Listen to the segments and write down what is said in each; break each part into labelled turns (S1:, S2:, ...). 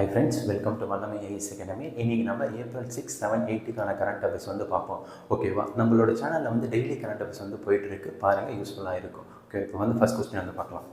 S1: Hi friends, welcome to வல்லமை as academy. இன்றைக்கி நம்ம April 6, 7, 8க்கான கரண்ட் அஃபேர்ஸ் வந்து பார்ப்போம். ஓகேவா? நம்மளோட சேனலில் வந்து டெய்லி கரண்ட் அஃபேர்ஸ் வந்து போயிட்டுருக்கு. பாருங்கள், யூஸ்ஃபுல்லாக இருக்கும். ஓகே, இப்போ வந்து ஃபஸ்ட் கொஸ்டின் வந்து பார்க்கலாம்.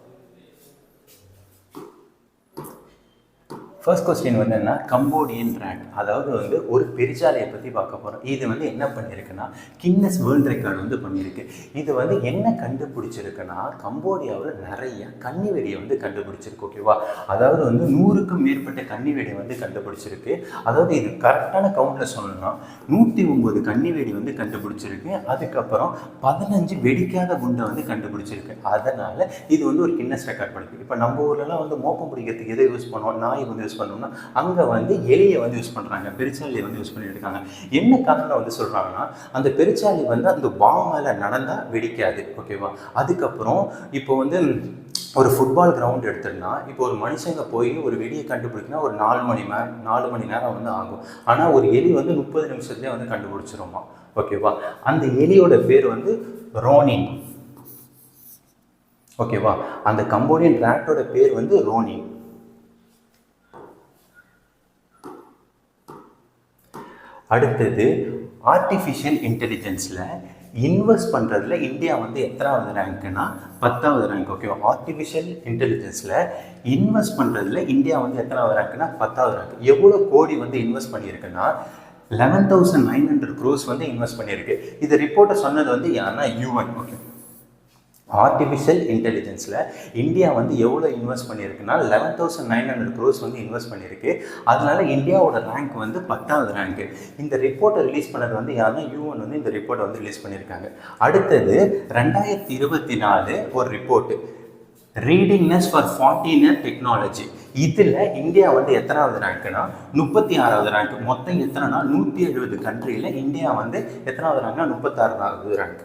S1: ஃபர்ஸ்ட் கொஸ்டின் வந்து என்ன, கம்போடியன் ரேங்க், அதாவது வந்து ஒரு பெருச்சாலையை பற்றி பார்க்க போகிறோம். இது வந்து என்ன பண்ணியிருக்குன்னா கின்னஸ் வேர்ல்டு ரெக்கார்டு வந்து பண்ணியிருக்கு. இது வந்து என்ன கண்டுபிடிச்சிருக்குன்னா கம்போடியாவில் நிறைய கன்னிவெடியை வந்து கண்டுபிடிச்சிருக்கு. ஓகேவா? அதாவது வந்து 100க்கும் மேற்பட்ட கன்னிவெடி வந்து கண்டுபிடிச்சிருக்கு. அதாவது இது கரெக்டான கவுண்டில் சொல்லணும்னா 109 கன்னிவெடி வந்து கண்டுபிடிச்சிருக்கு. அதுக்கப்புறம் 15 வெடிக்காத குண்டை வந்து கண்டுபிடிச்சிருக்கு. அதனால் இது வந்து ஒரு கின்னஸ் ரெக்கார்ட் பண்ணிருக்கு. இப்போ நம்ம ஊர்லலாம் வந்து மோப்பம் பிடிக்கிறதுக்கு எதை யூஸ் பண்ணுவோம்? நாய் வந்து யூஸ் பண்ணோம்னா அங்கே வந்து எலியை வந்து யூஸ் பண்ணுறாங்க, பெருச்சாலியை வந்து யூஸ் பண்ணிட்டு இருக்காங்க. என்ன காரணம் வந்து சொல்கிறாங்கன்னா அந்த பெருச்சாலி வந்து அந்த பாம் மேலே நடந்தால் வெடிக்காது. ஓகேவா? அதுக்கப்புறம் இப்போ வந்து ஒரு ஃபுட்பால் கிரவுண்ட் எடுத்துட்டோம்னா இப்போ ஒரு மனுஷங்க போய் ஒரு வெடியை கண்டுபிடிக்கினா ஒரு 4 மணி நேரம் வந்து ஆகும். ஆனால் ஒரு எலி வந்து 30 நிமிஷத்துலேயே வந்து கண்டுபிடிச்சிருமா. ஓகேவா? அந்த எலியோட பேர் வந்து ரோனின். ஓகேவா? அந்த கம்போடியன் ரேட்டோட பேர் வந்து ரோனின். அடுத்தது, ஆர்டிஃபிஷியல் இன்டெலிஜென்ஸில் இன்வெஸ்ட் பண்ணுறதுல இந்தியா வந்து எத்தனாவது ரேங்க்குன்னா 10வது ரேங்க். ஓகேவா? ஆர்டிஃபிஷியல் இன்டெலிஜென்ஸில் இன்வெஸ்ட் பண்ணுறதுல இந்தியா வந்து எத்தனாவது ரேங்க்னா 10வது ரேங்க். எவ்வளோ கோடி வந்து இன்வெஸ்ட் பண்ணியிருக்குன்னா 11,900 crores வந்து இன்வெஸ்ட் பண்ணியிருக்கு. இது ரிப்போர்ட்டை சொன்னது வந்து யாருன்னா UN. ஓகே, ஆர்டிஃபிஷியல் இன்டெலிஜென்ஸில் இந்தியா வந்து எவ்வளோ இன்வெஸ்ட் பண்ணியிருக்குன்னா 11,900 crores வந்து இன்வெஸ்ட் பண்ணியிருக்கு. அதனால இந்தியாவோட ரேங்க் வந்து 10வது ரேங்க்கு. இந்த ரிப்போர்ட்டை ரிலீஸ் பண்ணது வந்து யாருன்னா UN வந்து இந்த ரிப்போர்ட்டை வந்து ரிலீஸ் பண்ணியிருக்காங்க. அடுத்தது 2024 ஒரு ரிப்போர்ட்டு, ரீடிங்னஸ் ஃபார் 14 டெக்னாலஜி. இதில் இந்தியா வந்து எத்தனாவது ரேங்க்னா 36வது ரேங்க். மொத்தம் எத்தனைனா 170 கண்ட்ரியில் இந்தியா வந்து எத்தனாவது ரேங்க்னா 36வது ரேங்க்.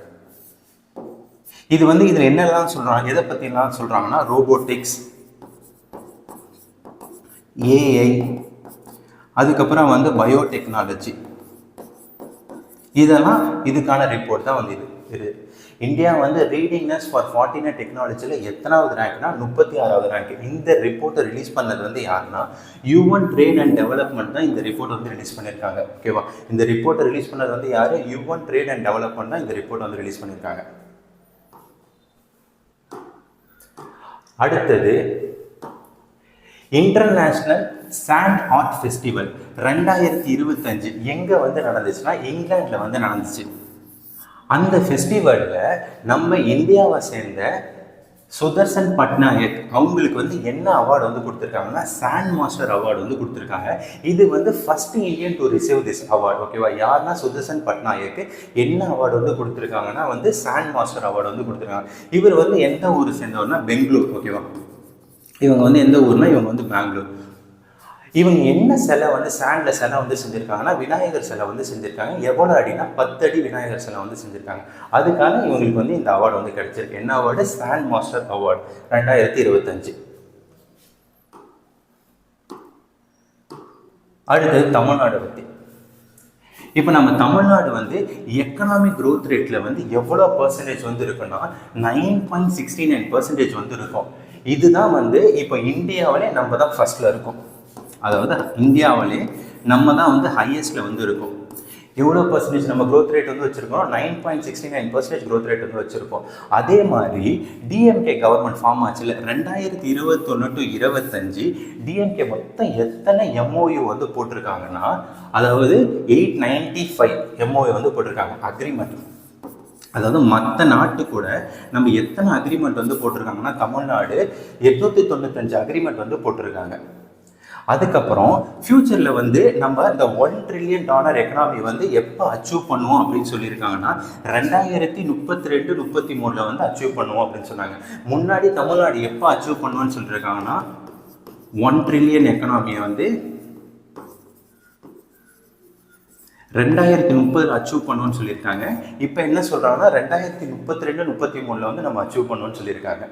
S1: இது வந்து இதில் என்னெல்லாம் சொல்கிறாங்க, எதை பற்றிலாம் சொல்கிறாங்கன்னா ரோபோட்டிக்ஸ், ஏஐ, அதுக்கப்புறம் வந்து பயோடெக்னாலஜி, இதெல்லாம் இதுக்கான ரிப்போர்ட் தான் வந்து இது. இந்தியா வந்து ரீடிங்னஸ் ஃபார் 14 டெக்னாலஜியில் எத்தனாவது ரேங்க்னா 36வது ரேங்க். இந்த ரிப்போர்ட்டை ரிலீஸ் பண்ணது வந்து யாருன்னா UN ட்ரேட் அண்ட் டெவலப்மெண்ட் தான் இந்த ரிப்போர்ட் வந்து ரிலீஸ் பண்ணியிருக்காங்க. ஓகேவா? இந்த ரிப்போர்ட்டை ரிலீஸ் பண்ணது வந்து யார்? UN ட்ரேட் அண்ட் டெவலப்மெண்ட் தான் இந்த ரிப்போர்ட் வந்து ரிலீஸ் பண்ணியிருக்காங்க. அடுத்தது, இன்டர்நேஷ்னல் சாண்ட் ஆர்ட் ஃபெஸ்டிவல் 2025 எங்கே வந்து நடந்துச்சுன்னா இங்கிலாண்டில் வந்து நடந்துச்சு. அந்த ஃபெஸ்டிவலில் நம்ம இந்தியாவை சேர்ந்த சுதர்சன் பட்நாயக் அவங்களுக்கு வந்து என்ன அவார்டு வந்து கொடுத்துருக்காங்கன்னா சாண்ட் மாஸ்டர் அவார்டு வந்து கொடுத்துருக்காங்க. இது வந்து first Indian to receive this award. ஓகேவா? யாருன்னா சுதர்சன் பட்நாயக்கு என்ன அவார்டு வந்து கொடுத்துருக்காங்கன்னா வந்து சாண்ட் மாஸ்டர் அவார்டு வந்து கொடுத்துருக்காங்க. இவர் வந்து எந்த ஊர் சேர்ந்தவர்னா பெங்களூர். ஓகேவா? இவங்க வந்து எந்த ஊர்னா இவங்க வந்து பெங்களூர். இவங்க என்ன சிலை வந்து சாண்டில் சிலை வந்து செஞ்சுருக்காங்கன்னா விநாயகர் சிலை வந்து செஞ்சுருக்காங்க. எவ்வளோ அடினா 10 அடி விநாயகர் சிலை வந்து செஞ்சுருக்காங்க. அதுக்காக இவங்களுக்கு வந்து இந்த அவார்டு வந்து கிடைச்சிருக்கு. என்ன அவார்டு? Sand master award 2025. அடுத்தது தமிழ்நாடு பற்றி. இப்போ நம்ம தமிழ்நாடு வந்து எக்கனாமிக் க்ரோத் ரேட்டில் வந்து எவ்வளோ பர்சன்டேஜ் வந்து இருக்குன்னா 9.69% வந்து இருக்கும். இதுதான் வந்து இப்போ இந்தியாவிலே நம்ம தான் ஃபர்ஸ்ட்ல இருக்கோம். அதாவது இந்தியாவிலே நம்ம தான் வந்து ஹையஸ்ட்டில் வந்து இருக்கும். எவ்வளோ பர்சன்டேஜ் நம்ம க்ரோத் ரேட் வந்து வச்சுருக்கோம்? 9.69% க்ரோத் ரேட் வந்து வச்சுருக்கோம். அதே மாதிரி டிஎம்கே கவர்மெண்ட் ஃபார்ம் ஆச்சுல 2021 to 2025 டிஎம்கே மொத்தம் எத்தனை MOU வந்து போட்டிருக்காங்கன்னா அதாவது 895 MOU வந்து போட்டிருக்காங்க. அக்ரிமெண்ட், அதாவது மற்ற நாட்டு கூட நம்ம எத்தனை அக்ரிமெண்ட் வந்து போட்டிருக்காங்கன்னா தமிழ்நாடு 895 அக்ரிமெண்ட் வந்து போட்டிருக்காங்க. அதுக்கப்புறம் ஃபியூச்சரில் வந்து நம்ம இந்த $1 trillion எக்கனாமி வந்து எப்போ அச்சீவ் பண்ணுவோம் அப்படின்னு சொல்லியிருக்காங்கன்னா 2032-33 வந்து அச்சீவ் பண்ணுவோம் அப்படின்னு சொன்னாங்க. முன்னாடி தமிழ்நாடு எப்போ அச்சீவ் பண்ணுவோன்னு சொல்லியிருக்காங்கன்னா 1 trillion எக்கனாமியை வந்து 2030 அச்சீவ் பண்ணுவோன்னு சொல்லியிருக்காங்க. இப்போ என்ன சொல்கிறாங்கன்னா 2032-33 வந்து நம்ம அச்சீவ் பண்ணுவோன்னு சொல்லியிருக்காங்க.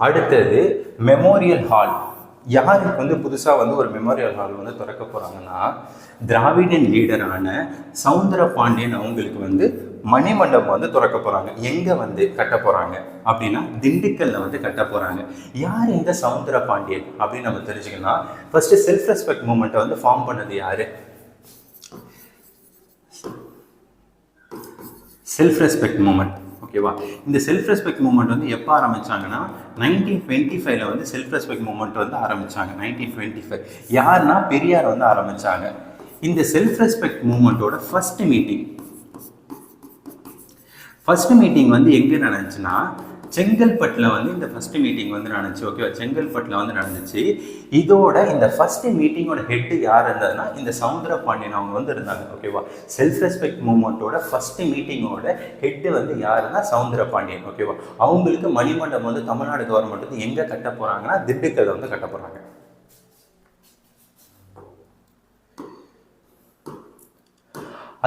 S1: அடுத்தது, மெமோரியல் ஹால். யாருக்கு வந்து புதுசாக வந்து ஒரு மெமோரியல் ஹால் வந்து திறக்க போகிறாங்கன்னா திராவிடன் லீடரான சவுந்தர பாண்டியன் அவங்களுக்கு வந்து மணிமண்டபம் வந்து திறக்க போகிறாங்க. எங்கே வந்து கட்ட போகிறாங்க அப்படின்னா திண்டுக்கல்ல வந்து கட்ட போகிறாங்க. யார் இந்த சவுந்தர பாண்டியன் அப்படின்னு நம்ம தெரிஞ்சுக்கணும். ஃபர்ஸ்ட் செல்ஃப் ரெஸ்பெக்ட் மூமெண்ட்டை வந்து ஃபார்ம் பண்ணது யாரு? Self respect moment. ஓகேவா? இந்த செல்ஃப் ரெஸ்பெக்ட் மூமெண்ட் வந்து எப்போ ஆரம்பிச்சாங்கன்னா 1925 வந்து செல்ஃப் ரெஸ்பெக்ட் மூமெண்ட் வந்து ஆரம்பிச்சாங்க. 1925 யாருன்னா பெரியார் வந்து ஆரம்பிச்சாங்க. இந்த செல்ஃப் ரெஸ்பெக்ட் மூமெண்ட்டோட ஃபர்ஸ்ட் மீட்டிங் வந்து எங்கே நடந்துச்சுன்னா செங்கல்பட்டில் வந்து இந்த ஃபர்ஸ்ட் மீட்டிங் வந்து நடந்துச்சு. ஓகேவா? செங்கல்பட்டில் வந்து நடந்துச்சு. இதோட இந்த ஃபர்ஸ்ட் மீட்டிங்கோட ஹெட் யார் இருந்ததுன்னா இந்த சவுந்தர பாண்டியன் அவங்க வந்து இருந்தாங்க. ஓகேவா? செல்ஃப் ரெஸ்பெக்ட் மூவ்மெண்ட்டோட ஃபர்ஸ்ட் மீட்டிங்கோட ஹெட் வந்து யாருன்னா சவுந்தர பாண்டியன். ஓகேவா? அவங்களுக்கு மணிமண்டபம் வந்து தமிழ்நாடு கவர்மெண்ட் வந்து எங்கே கட்ட போகிறாங்கன்னா திண்டுக்கல்ல வந்து கட்ட போகிறாங்க.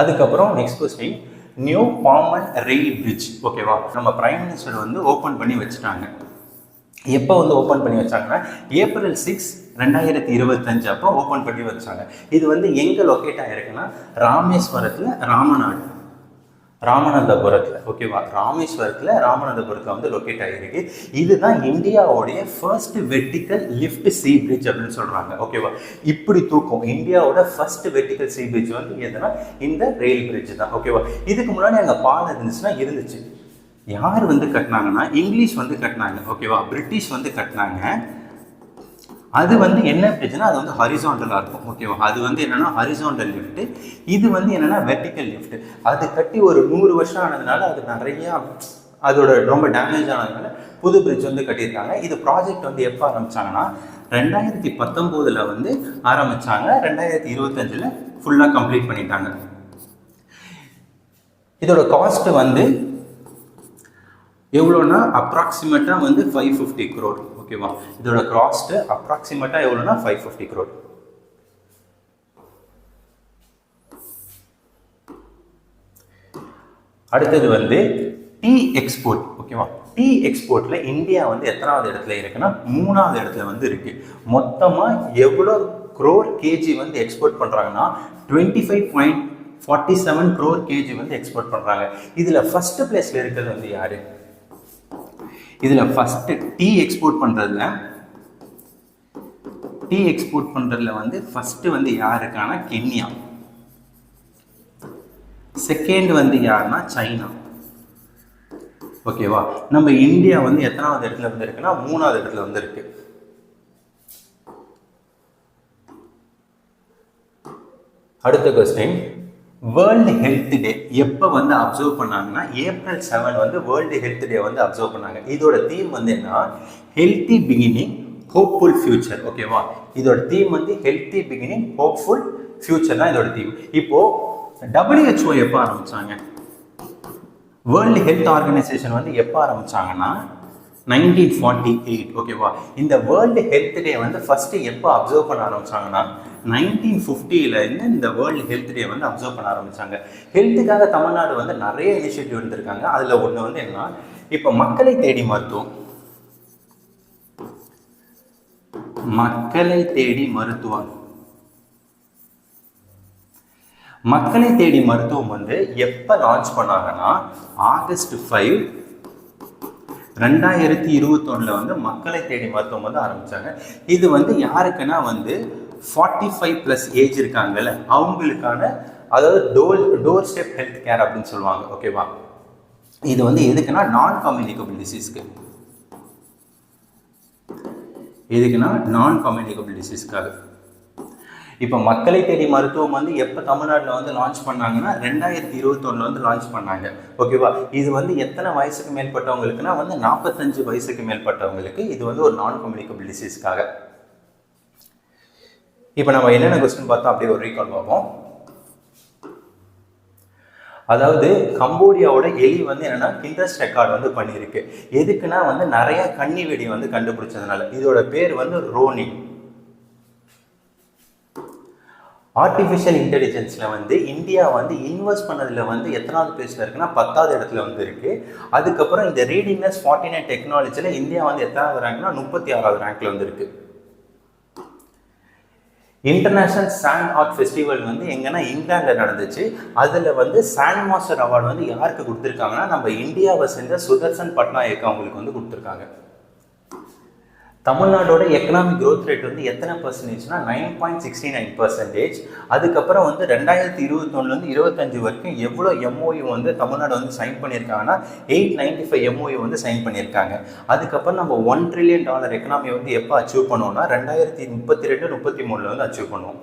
S1: அதுக்கப்புறம் next question, new Pamban rail bridge. ஓகேவா? நம்ம பிரைம் மினிஸ்டர் வந்து ஓப்பன் பண்ணி வச்சுட்டாங்க. எப்போ வந்து ஓப்பன் பண்ணி வச்சாங்கன்னா April 6, 2025 அப்போ ஓப்பன் பண்ணி வச்சாங்க. இது வந்து எங்கே லொக்கேட் ஆகிருக்குன்னா ராமேஸ்வரத்தில் ராமநாதபுரத்தில். ஓகேவா? ராமநாதபுரத்தில் வந்து லொக்கேட் ஆகிருக்கு. இதுதான் இந்தியாவுடைய ஃபர்ஸ்ட் வெர்டிக்கல் லிஃப்ட் சீ பிரிட்ஜ் அப்படின்னு சொல்கிறாங்க. ஓகேவா? இப்படி தூக்கும் இந்தியாவோட ஃபர்ஸ்ட் வெர்டிக்கல் சீ பிரிட்ஜ் வந்து எதுனா இந்த ரெயில் பிரிட்ஜ் தான். ஓகேவா? இதுக்கு முன்னாடி அங்கே பாலம் இருந்துச்சு. யார் வந்து கட்டினாங்கன்னா இங்கிலீஷ் வந்து கட்டினாங்க. ஓகேவா? பிரிட்டிஷ் வந்து கட்டினாங்க. அது வந்து என்ன பிரிட்ஜ்னா அது வந்து ஹரிசாண்டலாக இருக்கும். ஓகேவா? அது வந்து என்னென்னா ஹரிசாண்டல் லிஃப்ட்டு. இது வந்து என்னென்னா வெர்டிக்கல் லிஃப்ட். அது கட்டி ஒரு 100 வருஷம் ஆனதுனால அது நிறையா அதோட ரொம்ப டேமேஜ் ஆனதுனால புது பிரிட்ஜ் வந்து கட்டியிருக்காங்க. இது ப்ராஜெக்ட் வந்து எப்போ ஆரம்பித்தாங்கன்னா 2019 வந்து ஆரம்பித்தாங்க. 2025 ஃபுல்லாக கம்ப்ளீட் பண்ணிட்டாங்க. இதோட காஸ்ட் வந்து எவ்வளோன்னா அப்ராக்சிமேட்டாக வந்து 550 crore. ஓகேவா? இதோட காஸ்ட் அப்ராக்சிமேட்டாக எவ்வளோன்னா 550 crore. அடுத்தது வந்து டீ எக்ஸ்போர்ட். ஓகேவா? டீ எக்ஸ்போர்ட்ல இந்தியா வந்து எத்தனாவது இடத்துல இருக்குன்னா 3வது இடத்துல வந்து இருக்கு. மொத்தமாக எவ்வளோ crore kg வந்து எக்ஸ்போர்ட் பண்ணுறாங்கன்னா 25.47 crore kg வந்து எக்ஸ்போர்ட் பண்ணுறாங்க. இதில் ஃபர்ஸ்ட் பிளேஸில் இருக்கிறது வந்து யாரு? இதில் ஃபஸ்ட்டு டீ எக்ஸ்போர்ட் பண்ணுறதுல வந்து ஃபஸ்ட்டு வந்து யாருக்கான கென்யா. செகண்ட் வந்து யாருன்னா சைனா. ஓகேவா? நம்ம இந்தியா வந்து எத்தனாவது இடத்துல வந்து இருக்குன்னா 3வது இடத்துல வந்து இருக்கு. அடுத்த கொஸ்டின், வேர்ல்டு ஹெல்த் டே எப்போ வந்து அப்சர்வ் பண்ணாங்கன்னா April 7 வந்து வேர்ல்டு ஹெல்த் டே வந்து அப்சர்வ் பண்ணாங்க. இதோட தீம் வந்து என்ன? Healthy beginning hopeful future. ஓகேவா? இதோட தீம் வந்து ஹெல்த்தி பிகினிங் ஹோப்ஃபுல் ஃபியூச்சர் தான் இதோட தீம். இப்போ WHO எப்போ ஆரம்பிச்சாங்க? வேர்ல்டு ஹெல்த் ஆர்கனைசேஷன் வந்து எப்போ ஆரம்பிச்சாங்கன்னா 1948. ஓகேவா? இந்த வேர்ல்டு ஹெல்த் டே வந்து ஃபர்ஸ்ட் எப்போ அப்சர்வ் பண்ண ஆரம்பிச்சாங்கன்னா 1950 இந்த வேர்ல்டு ஹெல்த் டே வந்து அப்சர்வ் பண்ண ஆரம்பிச்சாங்க. ஹெல்த்துக்காக தமிழ்நாடு வந்து நிறைய இனிஷியேட்டிவ் எடுத்திருக்காங்க. அதில் ஒன்று வந்து என்ன, இப்போ மக்களை தேடி மருத்துவம் வந்து எப்போ லான்ச் பண்ணாங்கன்னா August 5, 2021 வந்து மக்களை தேடி மருத்துவம் வந்து ஆரம்பிச்சாங்க. இது வந்து யாருக்குன்னா வந்து 45+ ஏஜ் இருக்காங்கல்ல அவங்களுக்கான, அதாவது டோர் ஸ்டெப் ஹெல்த் கேர் அப்படின்னு சொல்லுவாங்க. ஓகேவா? இது வந்து எதுக்குன்னா நான் கம்யூனிகபிள் டிசீஸ்க்காக. இப்போ மக்களை தேடி மருத்துவம் வந்து எப்போ தமிழ்நாட்டில் வந்து லான்ச் பண்ணாங்கன்னா 2021 வந்து லான்ச் பண்ணாங்க. ஓகேவா? இது வந்து எத்தனை வயசுக்கு மேற்பட்டவங்களுக்குன்னா வந்து 45 வயசுக்கு மேற்பட்டவங்களுக்கு. இது வந்து ஒரு நான் கம்யூனிகபிள் டிசீஸ்க்காக. இப்போ நம்ம என்னென்ன கொஸ்டின் பார்த்தோம் அப்படியே ஒரு ரீகால் பார்ப்போம். அதாவது கம்போடியாவோட எலி வந்து என்னன்னா கின்னஸ் ரெக்கார்ட் வந்து பண்ணியிருக்கு. எதுக்குன்னா வந்து நிறைய கன்னி வெடி வந்து கண்டுபிடிச்சதுனால. இதோட பேர் வந்து ரோனி. ஆர்டிஃபிஷியல் இன்டெலிஜென்ஸ்ல வந்து இந்தியா வந்து இன்வெஸ்ட் பண்ணதுல வந்து எத்தனாவது பிளேஸ்ல இருக்குன்னா 10வது இடத்துல வந்து இருக்கு. அதுக்கப்புறம் இந்த ரீடிங்னஸ் 49 டெக்னாலஜில இந்தியா வந்து எத்தனாவது ரேங்க்னா 36வது ரேங்க்ல வந்து இருக்கு. இன்டர்நேஷ்னல் சாண்ட் ஆர்ட் ஃபெஸ்டிவல் வந்து எங்கன்னா இங்கிலாண்டில் நடந்துச்சு. அதில் வந்து சாண்ட் மாஸ்டர் அவார்டு வந்து யாருக்கு கொடுத்துருக்காங்கன்னா நம்ம இந்தியாவை சேர்ந்த சுதர்சன் பட்நாயக் அவங்களுக்கு வந்து கொடுத்துருக்காங்க. தமிழ்நாடோட எக்கனாமிக் க்ரோத் ரேட் வந்து எத்தனை பர்சன்டேஜ்னா 9.69%. அதுக்கப்புறம் வந்து 2021 25 வரைக்கும் எவ்வளோ எம்ஓயு வந்து தமிழ்நாடு வந்து சைன் பண்ணியிருக்காங்கன்னா 895 எம்ஓயு வந்து சைன் பண்ணியிருக்காங்க. அதுக்கப்புறம் நம்ம $1 trillion எக்கனாமி வந்து எப்போ அச்சீவ் பண்ணுவோம்னா 2032-33 வந்து அச்சீவ் பண்ணுவோம்.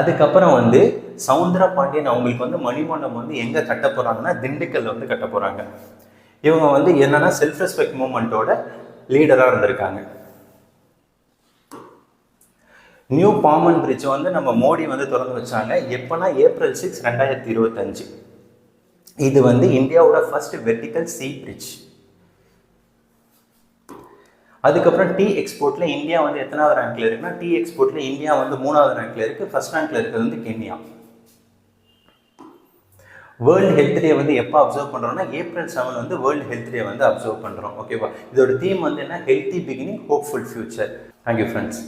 S1: அதுக்கப்புறம் வந்து சவுந்தரா பாண்டியன் அவங்களுக்கு வந்து மணிமண்டபம் வந்து எங்கே கட்ட போகிறாங்கன்னா திண்டுக்கல்ல வந்து கட்ட போகிறாங்க. இவங்க வந்து என்னன்னா செல்ஃப் ரெஸ்பெக்ட் மூமெண்ட்டோட லீடராக இருந்திருக்காங்க. நியூ பாமன் பிரிட்ஜ் வந்து நம்ம மோடி வந்து திறந்து வச்சாங்க. எப்போனா April 6, 2025. இது வந்து இந்தியாவோட ஃபர்ஸ்ட் வெர்டிக்கல் சீ பிரிட்ஜ். அதுக்கப்புறம் டீ எக்ஸ்போர்ட்டில் இந்தியா வந்து எத்தனாவது ரேங்க்ல இருக்குன்னா டீ எக்ஸ்போர்ட்டில் இந்தியா வந்து 3வது ரேங்க்ல இருக்குது. ஃபர்ஸ்ட் ரேங்க்ல இருக்கிறது வந்து கென்யா. வேர்ல்டு ஹெல்த் டே வந்து எப்போ அப்சர்வ் பண்ணுறோம்னா April 7 வந்து வேர்ல்டு ஹெல்த் டே வந்து அப்சர்வ் பண்ணுறோம். ஓகேவா? இதோட தீம் வந்து என்ன? Healthy beginning hopeful future. Thank you friends.